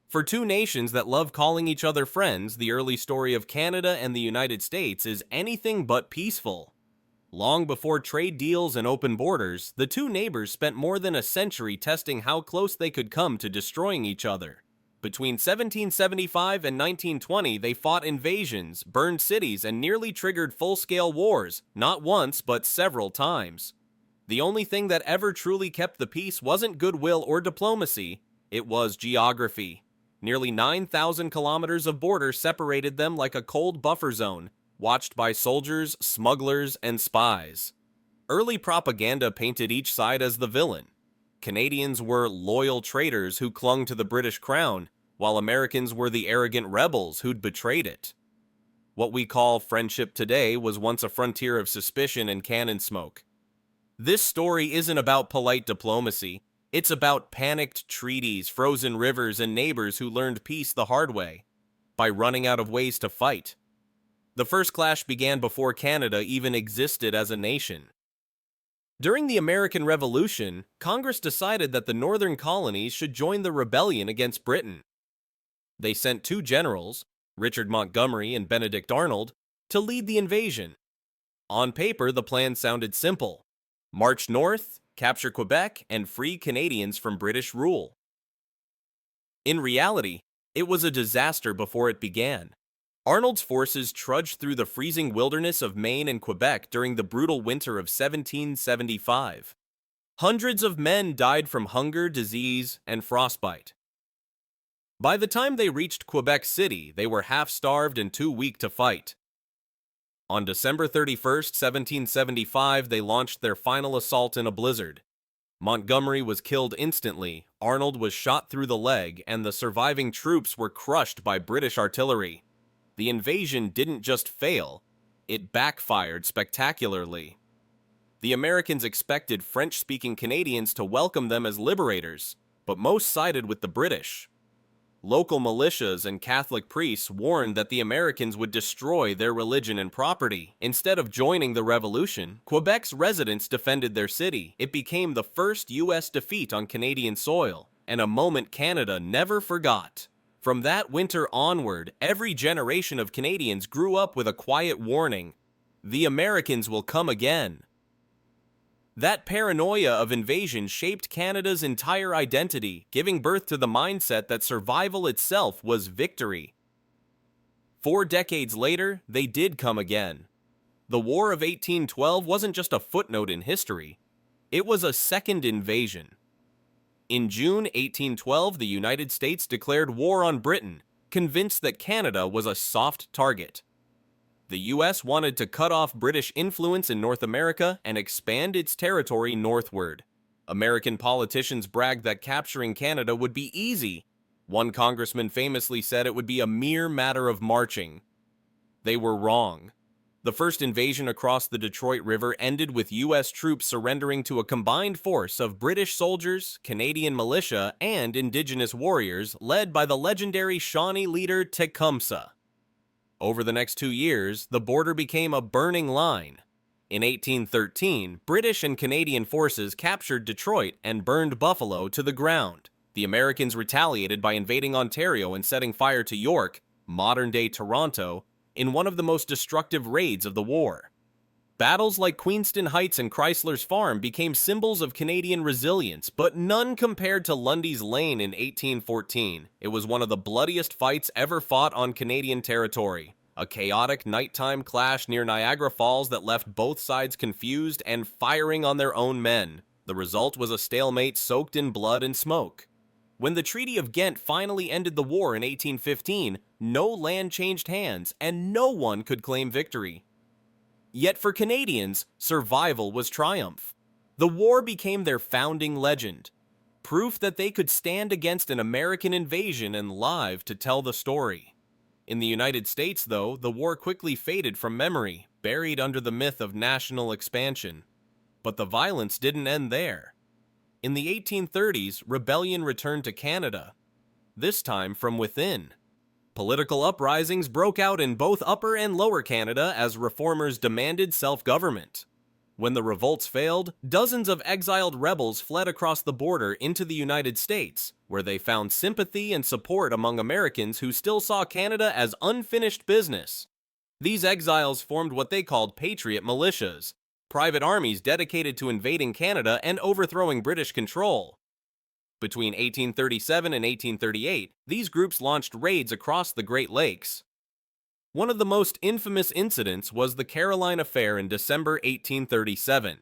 For two nations that love calling each other friends, the early story of Canada and the United States is anything but peaceful. Long before trade deals and open borders, the two neighbors spent more than a century testing how close they could come to destroying each other. Between 1775 and 1920, they fought invasions, burned cities, and nearly triggered full-scale wars, not once but several times. The only thing that ever truly kept the peace wasn't goodwill or diplomacy, it was geography. Nearly 9,000 kilometers of border separated them like a cold buffer zone, watched by soldiers, smugglers, and spies. Early propaganda painted each side as the villain. Canadians were loyal traitors who clung to the British crown, while Americans were the arrogant rebels who'd betrayed it. What we call friendship today was once a frontier of suspicion and cannon smoke. This story isn't about polite diplomacy. It's about panicked treaties, frozen rivers, and neighbors who learned peace the hard way, by running out of ways to fight. The first clash began before Canada even existed as a nation. During the American Revolution, Congress decided that the northern colonies should join the rebellion against Britain. They sent two generals, Richard Montgomery and Benedict Arnold, to lead the invasion. On paper, the plan sounded simple: march north, capture Quebec, and free Canadians from British rule. In reality, it was a disaster before it began. Arnold's forces trudged through the freezing wilderness of Maine and Quebec during the brutal winter of 1775. Hundreds of men died from hunger, disease, and frostbite. By the time they reached Quebec City, they were half-starved and too weak to fight. On December 31st, 1775, they launched their final assault in a blizzard. Montgomery was killed instantly, Arnold was shot through the leg, and the surviving troops were crushed by British artillery. The invasion didn't just fail, it backfired spectacularly. The Americans expected French-speaking Canadians to welcome them as liberators, but most sided with the British. Local militias and Catholic priests warned that the Americans would destroy their religion and property. Instead of joining the revolution, Quebec's residents defended their city. It became the first U.S. defeat on Canadian soil, and a moment Canada never forgot. From that winter onward, every generation of Canadians grew up with a quiet warning: the Americans will come again. That paranoia of invasion shaped Canada's entire identity, giving birth to the mindset that survival itself was victory. 4 decades later, they did come again. The War of 1812 wasn't just a footnote in history, it was a second invasion. In June 1812, the United States declared war on Britain, convinced that Canada was a soft target. The U.S. wanted to cut off British influence in North America and expand its territory northward. American politicians bragged that capturing Canada would be easy. One congressman famously said it would be a mere matter of marching. They were wrong. The first invasion across the Detroit River ended with U.S. troops surrendering to a combined force of British soldiers, Canadian militia, and indigenous warriors led by the legendary Shawnee leader Tecumseh. Over the next 2 years, the border became a burning line. In 1813, British and Canadian forces captured Detroit and burned Buffalo to the ground. The Americans retaliated by invading Ontario and setting fire to York, modern-day Toronto, in one of the most destructive raids of the war. Battles like Queenston Heights and Chrysler's Farm became symbols of Canadian resilience, but none compared to Lundy's Lane in 1814. It was one of the bloodiest fights ever fought on Canadian territory. A chaotic nighttime clash near Niagara Falls that left both sides confused and firing on their own men. The result was a stalemate soaked in blood and smoke. When the Treaty of Ghent finally ended the war in 1815, no land changed hands and no one could claim victory. Yet for Canadians, survival was triumph. The war became their founding legend, proof that they could stand against an American invasion and live to tell the story. In the United States, though, the war quickly faded from memory, buried under the myth of national expansion. But the violence didn't end there. In the 1830s, rebellion returned to Canada, this time from within. Political uprisings broke out in both Upper and Lower Canada as reformers demanded self-government. When the revolts failed, dozens of exiled rebels fled across the border into the United States, where they found sympathy and support among Americans who still saw Canada as unfinished business. These exiles formed what they called patriot militias, private armies dedicated to invading Canada and overthrowing British control. Between 1837 and 1838, these groups launched raids across the Great Lakes. One of the most infamous incidents was the Caroline Affair in December 1837.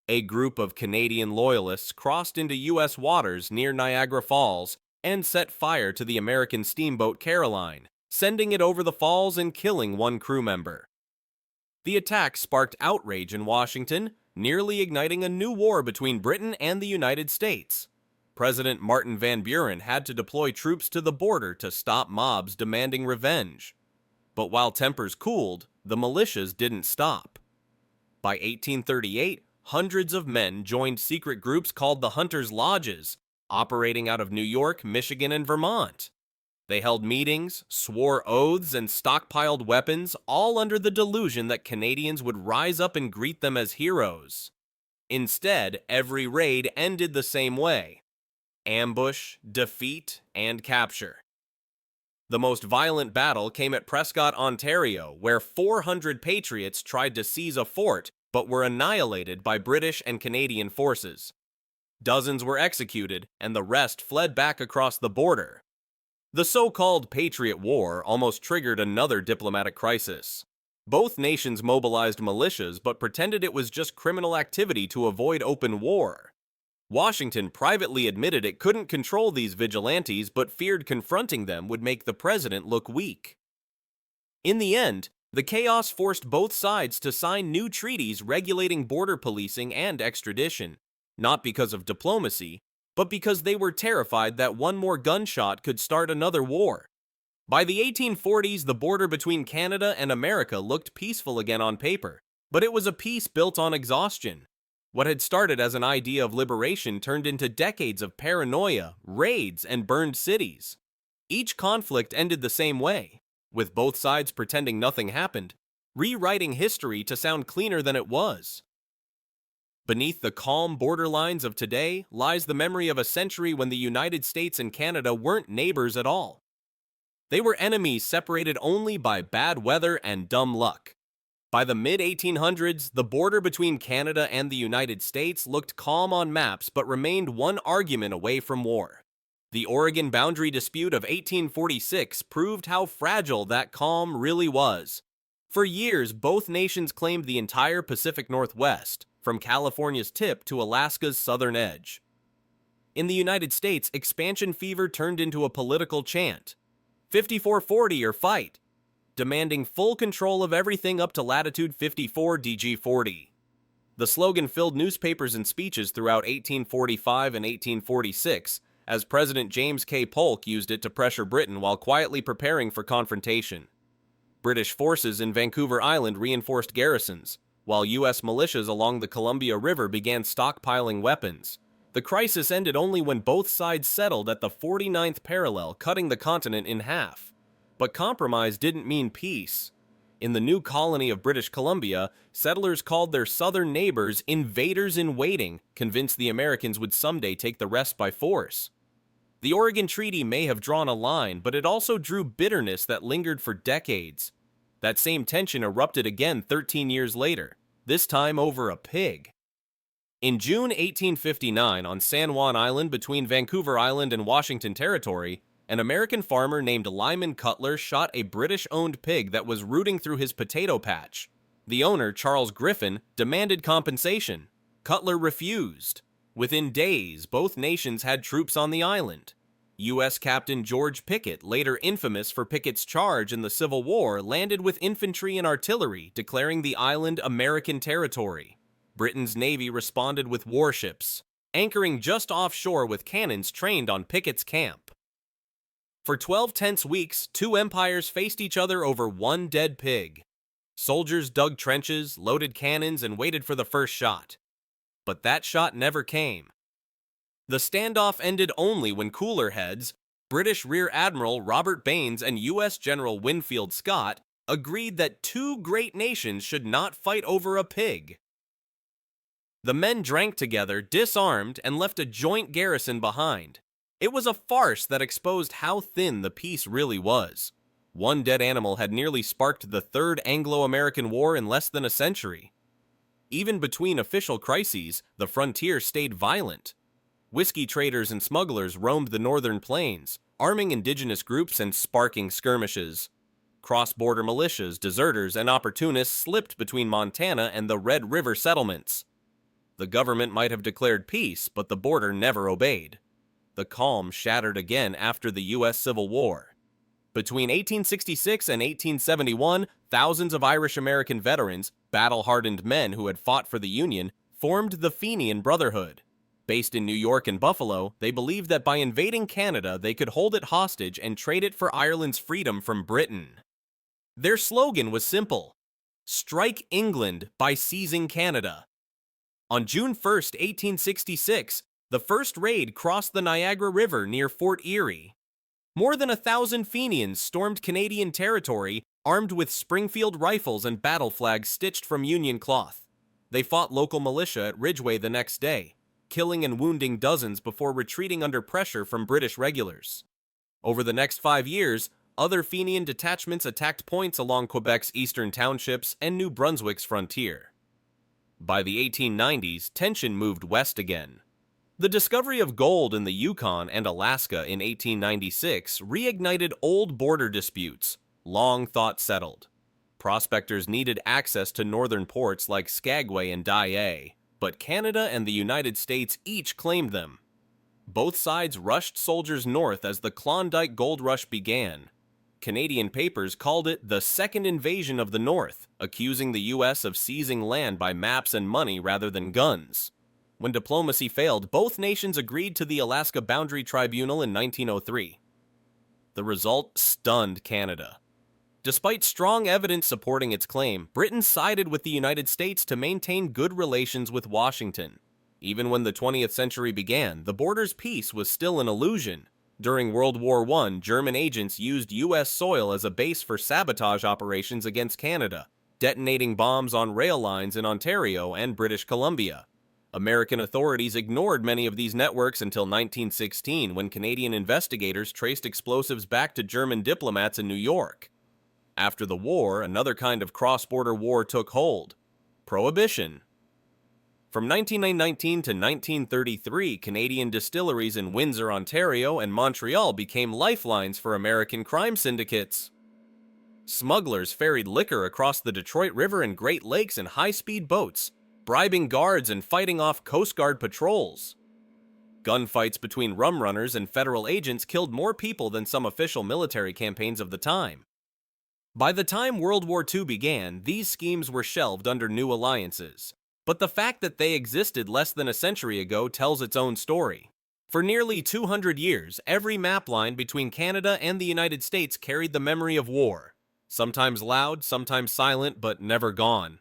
A group of Canadian loyalists crossed into U.S. waters near Niagara Falls and set fire to the American steamboat Caroline, sending it over the falls and killing one crew member. The attack sparked outrage in Washington, nearly igniting a new war between Britain and the United States. President Martin Van Buren had to deploy troops to the border to stop mobs demanding revenge. But while tempers cooled, the militias didn't stop. By 1838, hundreds of men joined secret groups called the Hunters' Lodges, operating out of New York, Michigan, and Vermont. They held meetings, swore oaths, and stockpiled weapons, all under the delusion that Canadians would rise up and greet them as heroes. Instead, every raid ended the same way: ambush, defeat, and capture. The most violent battle came at Prescott, Ontario, where 400 patriots tried to seize a fort but were annihilated by British and Canadian forces. Dozens were executed, and the rest fled back across the border. The so-called Patriot War almost triggered another diplomatic crisis. Both nations mobilized militias but pretended it was just criminal activity to avoid open war. Washington privately admitted it couldn't control these vigilantes but feared confronting them would make the president look weak. In the end, the chaos forced both sides to sign new treaties regulating border policing and extradition, not because of diplomacy, but because they were terrified that one more gunshot could start another war. By the 1840s, the border between Canada and America looked peaceful again on paper, but it was a peace built on exhaustion. What had started as an idea of liberation turned into decades of paranoia, raids, and burned cities. Each conflict ended the same way, with both sides pretending nothing happened, rewriting history to sound cleaner than it was. Beneath the calm borderlines of today lies the memory of a century when the United States and Canada weren't neighbors at all. They were enemies separated only by bad weather and dumb luck. By the mid-1800s, the border between Canada and the United States looked calm on maps but remained one argument away from war. The Oregon boundary dispute of 1846 proved how fragile that calm really was. For years, both nations claimed the entire Pacific Northwest, from California's tip to Alaska's southern edge. In the United States, expansion fever turned into a political chant: 5440 or fight, demanding full control of everything up to latitude 54 DG40. The slogan filled newspapers and speeches throughout 1845 and 1846, as President James K. Polk used it to pressure Britain while quietly preparing for confrontation. British forces in Vancouver Island reinforced garrisons, while U.S. militias along the Columbia River began stockpiling weapons. The crisis ended only when both sides settled at the 49th parallel, cutting the continent in half. But compromise didn't mean peace. In the new colony of British Columbia, settlers called their southern neighbors invaders in waiting, convinced the Americans would someday take the rest by force. The Oregon Treaty may have drawn a line, but it also drew bitterness that lingered for decades. That same tension erupted again 13 years later, this time over a pig. In June 1859, on San Juan Island between Vancouver Island and Washington Territory, an American farmer named Lyman Cutler shot a British-owned pig that was rooting through his potato patch. The owner, Charles Griffin, demanded compensation. Cutler refused. Within days, both nations had troops on the island. U.S. Captain George Pickett, later infamous for Pickett's charge in the Civil War, landed with infantry and artillery, declaring the island American territory. Britain's navy responded with warships, anchoring just offshore with cannons trained on Pickett's camp. For 12 tense weeks, two empires faced each other over one dead pig. Soldiers dug trenches, loaded cannons, and waited for the first shot. But that shot never came. The standoff ended only when cooler heads, British Rear Admiral Robert Baines and U.S. General Winfield Scott, agreed that two great nations should not fight over a pig. The men drank together, disarmed, and left a joint garrison behind. It was a farce that exposed how thin the peace really was. One dead animal had nearly sparked the Third Anglo-American War in less than a century. Even between official crises, the frontier stayed violent. Whiskey traders and smugglers roamed the northern plains, arming indigenous groups and sparking skirmishes. Cross-border militias, deserters, and opportunists slipped between Montana and the Red River settlements. The government might have declared peace, but the border never obeyed. The calm shattered again after the U.S. Civil War. Between 1866 and 1871, thousands of Irish-American veterans, battle-hardened men who had fought for the Union, formed the Fenian Brotherhood. Based in New York and Buffalo, they believed that by invading Canada, they could hold it hostage and trade it for Ireland's freedom from Britain. Their slogan was simple: "Strike England by seizing Canada." On June 1, 1866, the first raid crossed the Niagara River near Fort Erie. More than 1,000 Fenians stormed Canadian territory, armed with Springfield rifles and battle flags stitched from Union cloth. They fought local militia at Ridgeway the next day, killing and wounding dozens before retreating under pressure from British regulars. Over the next 5 years, other Fenian detachments attacked points along Quebec's eastern townships and New Brunswick's frontier. By the 1890s, tension moved west again. The discovery of gold in the Yukon and Alaska in 1896 reignited old border disputes, long thought settled. Prospectors needed access to northern ports like Skagway and Dyea, but Canada and the United States each claimed them. Both sides rushed soldiers north as the Klondike Gold Rush began. Canadian papers called it the Second Invasion of the North, accusing the U.S. of seizing land by maps and money rather than guns. When diplomacy failed, both nations agreed to the Alaska Boundary Tribunal in 1903. The result stunned Canada. Despite strong evidence supporting its claim, Britain sided with the United States to maintain good relations with Washington. Even when the 20th century began, the border's peace was still an illusion. During World War I, German agents used U.S. soil as a base for sabotage operations against Canada, detonating bombs on rail lines in Ontario and British Columbia. American authorities ignored many of these networks until 1916, when Canadian investigators traced explosives back to German diplomats in New York. After the war, another kind of cross-border war took hold: Prohibition. From 1919 to 1933, Canadian distilleries in Windsor, Ontario, and Montreal became lifelines for American crime syndicates. Smugglers ferried liquor across the Detroit River and Great Lakes in high-speed boats, bribing guards and fighting off Coast Guard patrols. Gunfights between rum runners and federal agents killed more people than some official military campaigns of the time. By the time World War II began, these schemes were shelved under new alliances. But the fact that they existed less than a century ago tells its own story. For nearly 200 years, every map line between Canada and the United States carried the memory of war. Sometimes loud, sometimes silent, but never gone.